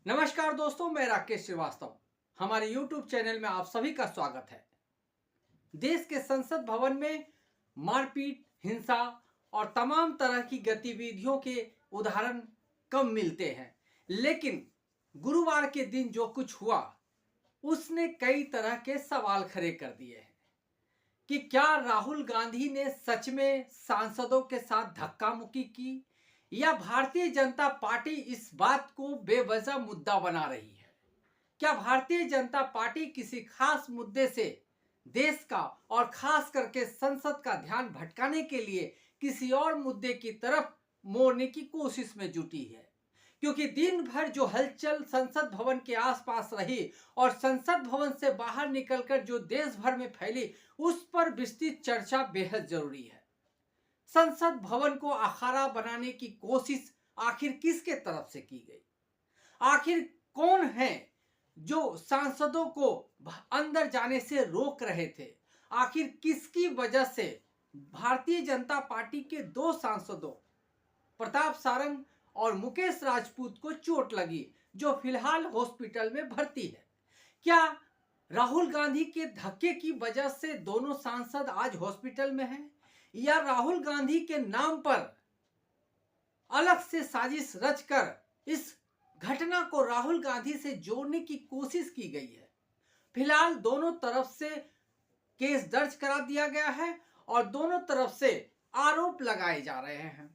नमस्कार दोस्तों, मैं राकेश श्रीवास्तव। हमारे YouTube चैनल में आप सभी का स्वागत है। देश के संसद भवन में मारपीट, हिंसा और तमाम तरह की गतिविधियों के उदाहरण कम मिलते हैं, लेकिन गुरुवार के दिन जो कुछ हुआ उसने कई तरह के सवाल खड़े कर दिए हैं कि क्या राहुल गांधी ने सच में सांसदों के साथ धक्का मुक्की की या भारतीय जनता पार्टी इस बात को बेवजह मुद्दा बना रही है। क्या भारतीय जनता पार्टी किसी खास मुद्दे से देश का और खास करके संसद का ध्यान भटकाने के लिए किसी और मुद्दे की तरफ मोड़ने की कोशिश में जुटी है? क्योंकि दिन भर जो हलचल संसद भवन के आसपास रही और संसद भवन से बाहर निकलकर जो देश भर में फैली, उस पर विस्तृत चर्चा बेहद जरूरी है। संसद भवन को अखाड़ा बनाने की कोशिश आखिर किसके तरफ से की गई? आखिर कौन है जो सांसदों को अंदर जाने से रोक रहे थे? आखिर किसकी वजह से भारतीय जनता पार्टी के दो सांसदों प्रताप सारंग और मुकेश राजपूत को चोट लगी, जो फिलहाल हॉस्पिटल में भर्ती है? क्या राहुल गांधी के धक्के की वजह से दोनों सांसद आज हॉस्पिटल में हैं, या राहुल गांधी के नाम पर अलग से साजिश रचकर इस घटना को राहुल गांधी से जोड़ने की कोशिश की गई है? फिलहाल दोनों तरफ से केस दर्ज करा दिया गया है और दोनों तरफ से आरोप लगाए जा रहे हैं।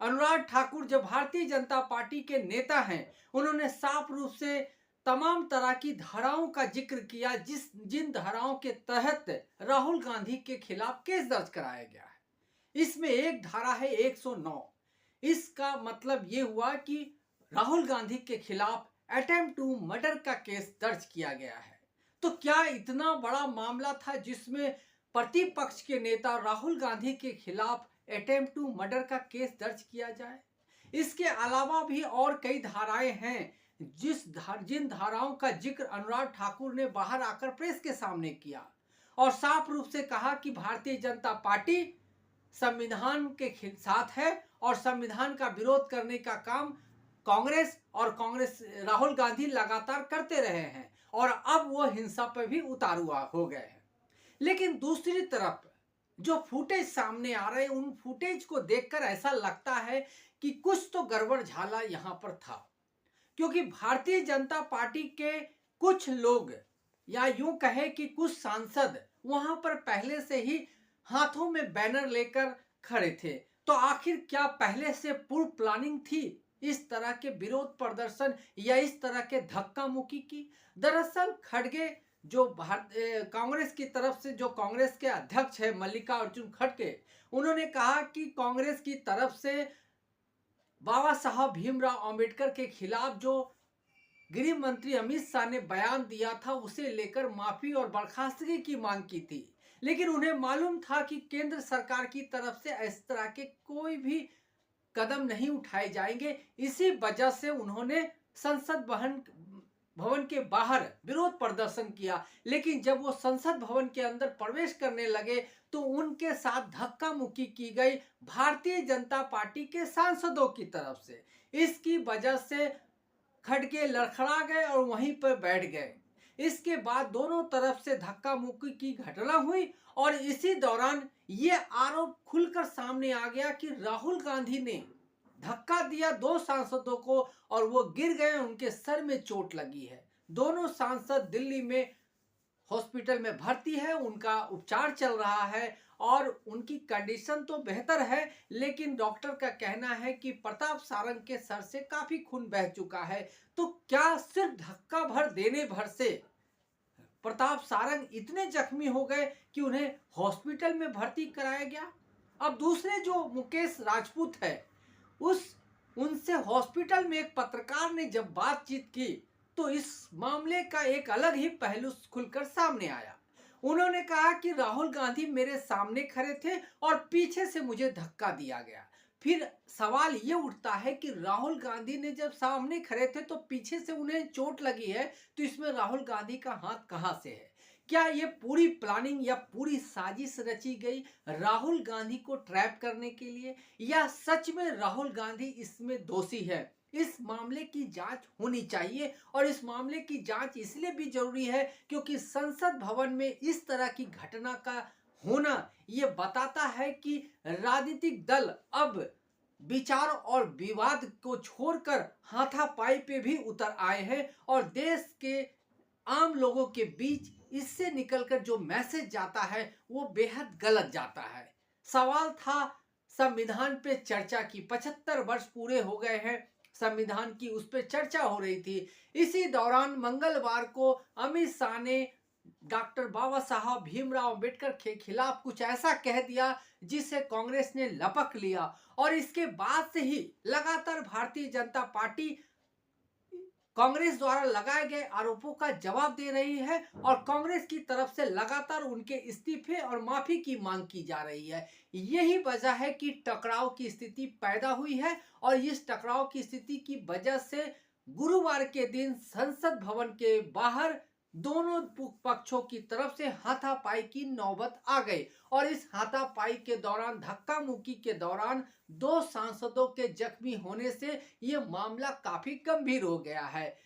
अनुराग ठाकुर जो भारतीय जनता पार्टी के नेता हैं, उन्होंने साफ रूप से तमाम तरह की धाराओं का जिक्र किया जिन धाराओं के तहत राहुल गांधी के खिलाफ केस दर्ज कराया गया है। इसमें एक धारा है 109। इसका मतलब ये हुआ कि राहुल गांधी के खिलाफ अटेम्प्ट टू मर्डर का केस दर्ज किया गया है। तो क्या इतना बड़ा मामला था जिसमें प्रतिपक्ष के नेता राहुल गांधी के खिलाफ अटेम्प्ट टू मर्डर का केस दर्ज किया जाए? इसके अलावा भी और कई धाराएं हैं जिन धाराओं का जिक्र अनुराग ठाकुर ने बाहर आकर प्रेस के सामने किया और साफ रूप से कहा कि भारतीय जनता पार्टी संविधान के साथ है और संविधान का विरोध करने का काम कांग्रेस राहुल गांधी लगातार करते रहे हैं और अब वो हिंसा पर भी उतारू हो गए हैं। लेकिन दूसरी तरफ जो फुटेज सामने आ रहे हैं, उन फुटेज को देखकर ऐसा लगता है कि कुछ तो गड़बड़ झाला यहां पर था, क्योंकि भारतीय जनता पार्टी के कुछ लोग या यूं कहे कि कुछ सांसद वहां पर पहले से ही हाथों में बैनर लेकर खड़े थे। तो आखिर क्या पहले से पूर्व प्लानिंग थी इस तरह के विरोध प्रदर्शन या इस तरह के धक्का मुक्की की? दरअसल खड़गे जो कांग्रेस की तरफ से जो कांग्रेस के अध्यक्ष है मल्लिकार्जुन खड़गे, उन्होंने कहा कि कांग्रेस की तरफ से बाबा साहब भीमराव अंबेडकर के खिलाफ जो गृह मंत्री अमित शाह ने बयान दिया था, उसे लेकर माफी और बर्खास्तगी की मांग की थी। लेकिन उन्हें मालूम था कि केंद्र सरकार की तरफ से इस तरह के कोई भी कदम नहीं उठाए जाएंगे। इसी वजह से उन्होंने संसद भवन के बाहर विरोध प्रदर्शन किया। लेकिन जब वो संसद भवन के अंदर प्रवेश करने लगे तो उनके साथ धक्का मुक्की की गई भारतीय जनता पार्टी के सांसदों की तरफ से। इसकी वजह से खड़गे लड़खड़ा गए और वहीं पर बैठ गए। इसके बाद दोनों तरफ से धक्का मुक्की की घटना हुई और इसी दौरान ये आरोप खुलकर सामने आ गया कि राहुल गांधी ने धक्का दिया दो सांसदों को और वो गिर गए, उनके सर में चोट लगी है। दोनों सांसद दिल्ली में हॉस्पिटल में भर्ती है, उनका उपचार चल रहा है और उनकी कंडीशन तो बेहतर है, लेकिन डॉक्टर का कहना है कि प्रताप सारंग के सर से काफी खून बह चुका है। तो क्या सिर्फ धक्का भर देने भर से प्रताप सारंग इतने जख्मी हो गए कि उन्हें हॉस्पिटल में भर्ती कराया गया? अब दूसरे जो मुकेश राजपूत है, उनसे हॉस्पिटल में एक पत्रकार ने जब बातचीत की तो इस मामले का एक अलग ही पहलू खुलकर सामने आया। उन्होंने कहा कि राहुल गांधी मेरे सामने खड़े थे और पीछे से मुझे धक्का दिया गया। फिर सवाल ये उठता है कि राहुल गांधी ने जब सामने खड़े थे तो पीछे से उन्हें चोट लगी है, तो इसमें राहुल गांधी का हाथ कहां से है? क्या ये पूरी प्लानिंग या पूरी साजिश रची गई राहुल गांधी को ट्रैप करने के लिए, या सच में राहुल गांधी इसमें दोषी है? इस मामले की जांच होनी चाहिए। और इस मामले की जांच इसलिए भी जरूरी है क्योंकि संसद भवन में इस तरह की घटना का होना ये बताता है कि राजनीतिक दल अब विचार और विवाद को छोड़कर हाथापाई पे भी उतर आए हैं और देश के आम लोगों के बीच इससे निकलकर जो मैसेज जाता है वो बेहद गलत जाता है। सवाल था संविधान पे चर्चा की, 75 वर्ष पूरे हो गए हैं संविधान की, उस पर चर्चा हो रही थी। इसी दौरान मंगलवार को अमित शाह ने डॉक्टर बाबा साहब भीमराव अंबेडकर के खिलाफ कुछ ऐसा कह दिया जिसे कांग्रेस ने लपक लिया और इसके बाद से ही लगातार भारतीय जनता पार्टी कांग्रेस द्वारा लगाए गए आरोपों का जवाब दे रही है और कांग्रेस की तरफ से लगातार उनके इस्तीफे और माफी की मांग की जा रही है। यही वजह है कि टकराव की स्थिति पैदा हुई है और इस टकराव की स्थिति की वजह से गुरुवार के दिन संसद भवन के बाहर दोनों पक्षों की तरफ से हाथापाई की नौबत आ गई और इस हाथापाई के दौरान, धक्का मुक्की के दौरान 2 सांसदों के जख्मी होने से यह मामला काफी गंभीर हो गया है।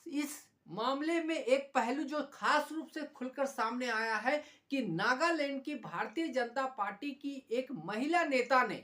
इस मामले में एक पहलू जो खास रूप से खुलकर सामने आया है कि नागालैंड की भारतीय जनता पार्टी की एक महिला नेता ने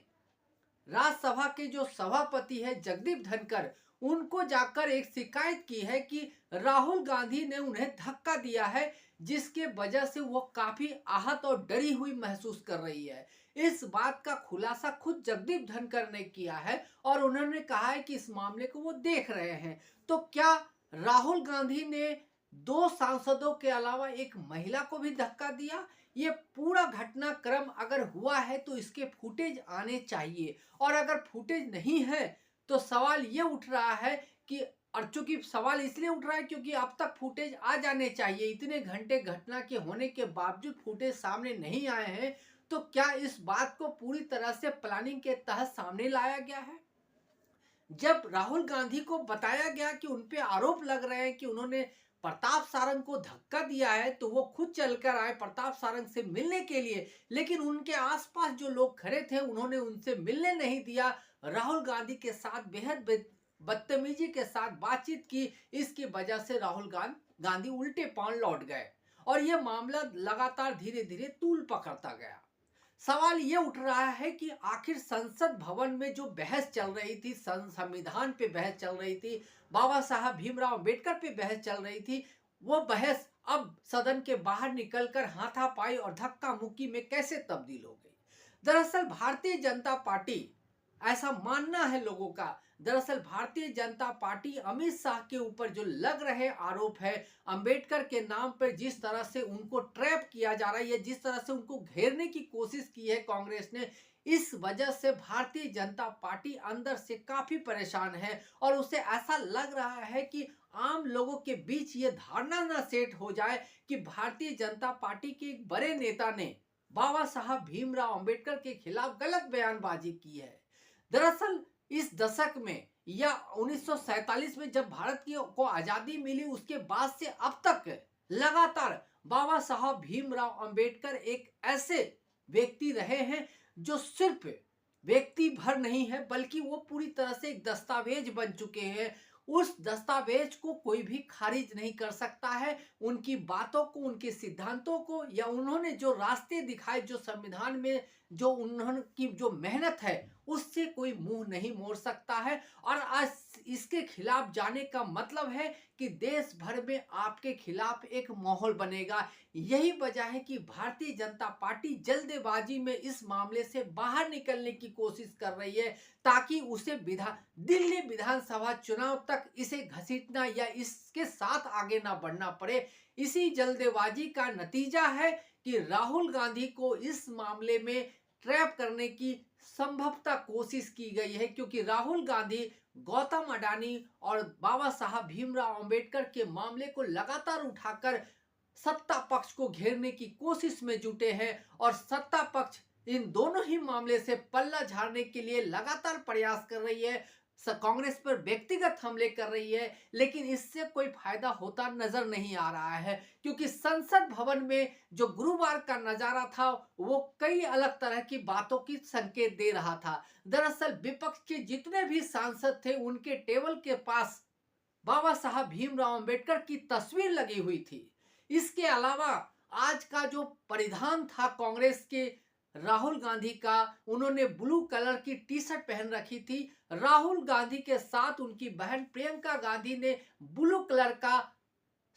राज्यसभा के जो सभापति है जगदीप धनखड़, उनको जाकर एक शिकायत की है कि राहुल गांधी ने उन्हें धक्का दिया है जिसके वजह से वो काफी आहत और डरी हुई महसूस कर रही है। इस बात का खुलासा खुद जगदीप धनखड़ ने किया है और उन्होंने कहा है कि इस मामले को वो देख रहे हैं। तो क्या राहुल गांधी ने 2 सांसदों के अलावा एक महिला को भी धक्का दिया? ये पूरा घटनाक्रम अगर हुआ है तो इसके फुटेज आने चाहिए और अगर फुटेज नहीं है तो सवाल ये उठ रहा है कि, और चूंकि सवाल इसलिए उठ रहा है क्योंकि अब तक फुटेज आ जाने चाहिए, इतने घंटे घटना के होने के बावजूद फुटेज सामने नहीं आए हैं, तो क्या इस बात को पूरी तरह से प्लानिंग के तहत सामने लाया गया है? जब राहुल गांधी को बताया गया कि उन पे आरोप लग रहे हैं कि उन्होंने प्रताप सारंग को धक्का दिया है, तो वो खुद चलकर आए प्रताप सारंग से मिलने के लिए, लेकिन उनके आसपास जो लोग खड़े थे उन्होंने उनसे मिलने नहीं दिया, राहुल गांधी के साथ बेहद बदतमीजी के साथ बातचीत की। इसकी वजह से राहुल गांधी उल्टे पांव लौट गए और यह मामला लगातार धीरे धीरे तूल पकड़ता गया। सवाल ये उठ रहा है कि आखिर संसद भवन में जो बहस चल रही थी, संविधान पे बहस चल रही थी, बाबा साहब भीमराव अंबेडकर पे बहस चल रही थी, वो बहस अब सदन के बाहर निकलकर हाथापाई और धक्का मुक्की में कैसे तब्दील हो गई? दरअसल भारतीय जनता पार्टी, ऐसा मानना है लोगों का, दरअसल भारतीय जनता पार्टी अमित शाह के ऊपर जो लग रहे आरोप है, अंबेडकर के नाम पर जिस तरह से उनको ट्रैप किया जा रहा है, जिस तरह से उनको घेरने की कोशिश की है कांग्रेस ने, इस वजह से भारतीय जनता पार्टी अंदर से काफी परेशान है और उसे ऐसा लग रहा है कि आम लोगों के बीच ये धारणा ना सेट हो जाए कि भारतीय जनता पार्टी के एक बड़े नेता ने बाबा साहब भीमराव अंबेडकर के खिलाफ गलत बयानबाजी की है। दरअसल इस दशक में या 1947 में जब भारत को आजादी मिली, उसके बाद से अब तक लगातार बाबा साहब भीमराव अंबेडकर एक ऐसे व्यक्ति रहे हैं जो सिर्फ व्यक्ति भर नहीं है बल्कि वो पूरी तरह से एक दस्तावेज बन चुके हैं। उस दस्तावेज को कोई भी खारिज नहीं कर सकता है। उनकी बातों को, उनके सिद्धांतों को, या उन्होंने जो रास्ते दिखाए, जो संविधान में जो उन्होंने की जो मेहनत है, उससे कोई मुंह नहीं मोड़ सकता है। और आज इसके खिलाफ जाने का मतलब है कि देश भर में आपके खिलाफ एक माहौल बनेगा। यही वजह है कि भारतीय जनता पार्टी जल्दबाजी में इस मामले से बाहर निकलने की कोशिश कर रही है ताकि उसे दिल्ली विधानसभा चुनाव तक इसे घसीटना या इसके साथ आगे ना बढ़ना पड़े। इसी जल्दबाजी का नतीजा है कि राहुल गांधी को इस मामले में ट्रैप करने की संभवतः कोशिश की गई है, क्योंकि राहुल गांधी गौतम अडानी और बाबा साहब भीमराव अंबेडकर के मामले को लगातार उठाकर सत्ता पक्ष को घेरने की कोशिश में जुटे हैं और सत्ता पक्ष इन दोनों ही मामले से पल्ला झाड़ने के लिए लगातार प्रयास कर रही है। कांग्रेस पर व्यक्तिगत हमले कर रही है, लेकिन इससे कोई फायदा होता नजर नहीं आ रहा है, क्योंकि संसद भवन में जो गुरुवार का नजारा था वो कई अलग तरह की बातों की संकेत दे रहा था। दरअसल विपक्ष के जितने भी सांसद थे उनके टेबल के पास बाबा साहब भीमराव अंबेडकर की तस्वीर लगी हुई थी। इसके अलावा आज का जो परिधान था कांग्रेस के राहुल गांधी का, उन्होंने ब्लू कलर की टी शर्ट पहन रखी थी। राहुल गांधी के साथ उनकी बहन प्रियंका गांधी ने ब्लू कलर का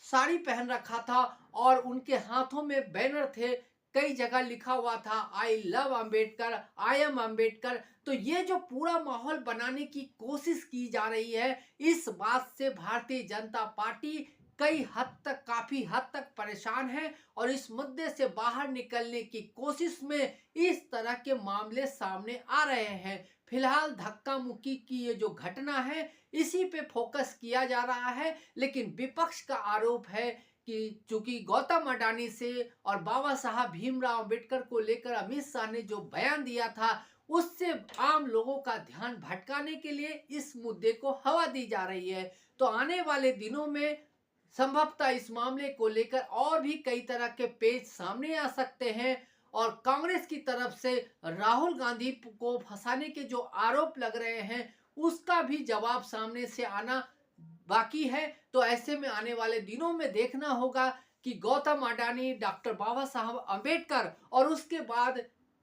साड़ी पहन रखा था और उनके हाथों में बैनर थे। कई जगह लिखा हुआ था I love Ambedkar, I am Ambedkar. तो ये जो पूरा माहौल बनाने की कोशिश की जा रही है, इस बात से भारतीय जनता पार्टी कई हद तक, काफी हद तक परेशान है और इस मुद्दे से बाहर निकलने की कोशिश में इस तरह के मामले सामने आ रहे हैं। फिलहाल धक्का मुक्की की ये जो घटना है इसी पे फोकस किया जा रहा है, लेकिन विपक्ष का आरोप है कि चूंकि गौतम अडानी से और बाबा साहब भीमराव अंबेडकर को लेकर अमित शाह ने जो बयान दिया था उससे आम लोगों का ध्यान भटकाने के लिए इस मुद्दे को हवा दी जा रही है। तो आने वाले दिनों में संभवतः इस मामले को लेकर और भी कई तरह के पेज सामने आ सकते हैं और कांग्रेस की तरफ से राहुल गांधी को फंसाने के जो आरोप लग रहे हैं उसका भी जवाब सामने से आना बाकी है। तो ऐसे में आने वाले दिनों में देखना होगा कि गौतम अडानी, डॉक्टर बाबा साहब अंबेडकर और उसके बाद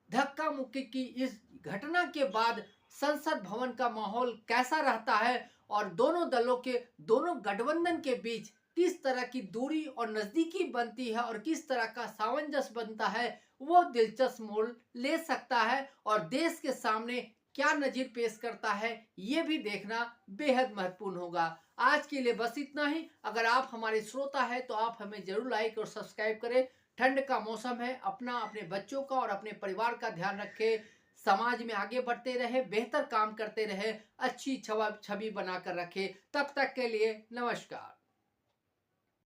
धक्का मुक्की की इस घटना के बाद संसद भवन का माहौल कैसा रहता है और दोनों दलों के, दोनों गठबंधन के बीच किस तरह की दूरी और नजदीकी बनती है और किस तरह का सामंजस्य बनता है, वो दिलचस्प मोड़ ले सकता है और देश के सामने क्या नजीर पेश करता है ये भी देखना बेहद महत्वपूर्ण होगा। आज के लिए बस इतना ही। अगर आप हमारे श्रोता हैं तो आप हमें जरूर लाइक और सब्सक्राइब करें। ठंड का मौसम है, अपना, अपने बच्चों का और अपने परिवार का ध्यान रखें। समाज में आगे बढ़ते रहे, बेहतर काम करते रहे, अच्छी छवि बनाकर रखे। तब तक के लिए नमस्कार।